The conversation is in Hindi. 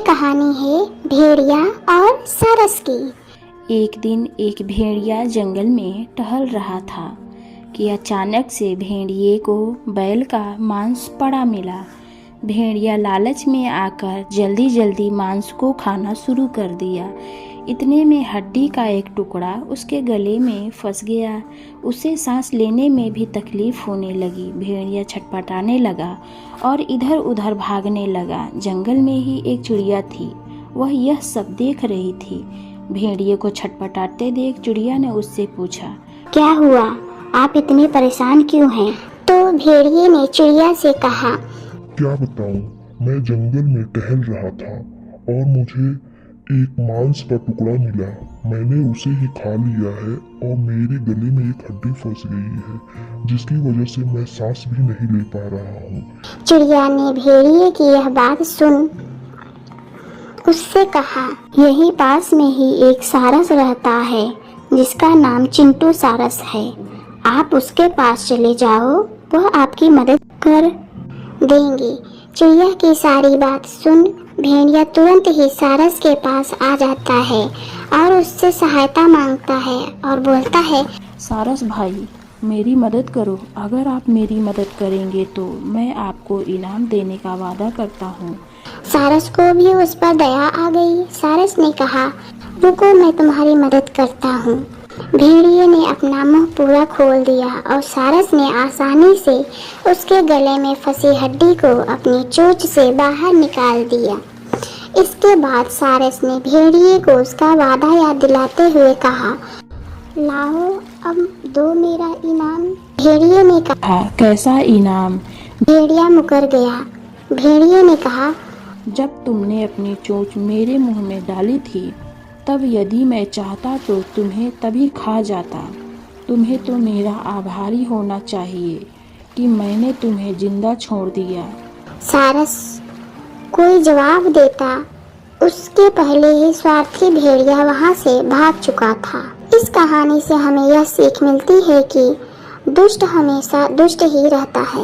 कहानी है भेड़िया और सारस की। एक दिन एक भेड़िया जंगल में टहल रहा था कि अचानक से भेड़िए को बैल का मांस पड़ा मिला। भेड़िया लालच में आकर जल्दी जल्दी मांस को खाना शुरू कर दिया। इतने में हड्डी का एक टुकड़ा उसके गले में फंस गया। उसे सांस लेने में भी तकलीफ होने लगी। भेड़िया छटपटाने लगा और इधर उधर भागने लगा। जंगल में ही एक चिड़िया थी, वह यह सब देख रही थी। भेड़िए को छटपटाते देख चिड़िया ने उससे पूछा, क्या हुआ, आप इतने परेशान क्यों हैं? तो भेड़िए ने चिड़िया से कहा, क्या बताऊं, मैं जंगल में टहल रहा था और मुझे एक मांस का टुकड़ा मिला। मैंने उसे ही खा लिया है और मेरे गले में एक हड्डी फंस गई है, जिसकी वजह से मैं सांस भी नहीं ले पा रहा हूँ। चिड़िया ने भेड़िए की यह बात सुन उससे कहा, यही पास में ही एक सारस रहता है जिसका नाम चिंटू सारस है। आप उसके पास चले जाओ, वह आपकी मदद कर देंगे। चिड़िया की सारी बात सुन भेड़िया तुरंत ही सारस के पास आ जाता है और उससे सहायता मांगता है और बोलता है, सारस भाई, मेरी मदद करो। अगर आप मेरी मदद करेंगे तो मैं आपको इनाम देने का वादा करता हूँ। सारस को भी उस पर दया आ गई। सारस ने कहा, रुको, मैं तुम्हारी मदद करता हूँ। भेड़िए ने अपना मुंह पूरा खोल दिया और सारस ने आसानी से उसके गले में फंसी हड्डी को अपनी चोंच से बाहर निकाल दिया। इसके बाद सारस ने भेड़िए को उसका वादा याद दिलाते हुए कहा, लाओ अब दो मेरा इनाम। भेड़िए ने कहा, कैसा इनाम? भेड़िया मुकर गया। भेड़िए ने कहा, जब तुमने अपनी चोंच मेरे मुंह में डाली थी तब यदि मैं चाहता तो तुम्हें तभी खा जाता। तुम्हें तो मेरा आभारी होना चाहिए कि मैंने तुम्हें जिंदा छोड़ दिया। सारस कोई जवाब देता उसके पहले ही स्वार्थी भेड़िया वहां से भाग चुका था। इस कहानी से हमें यह सीख मिलती है कि दुष्ट हमेशा दुष्ट ही रहता है।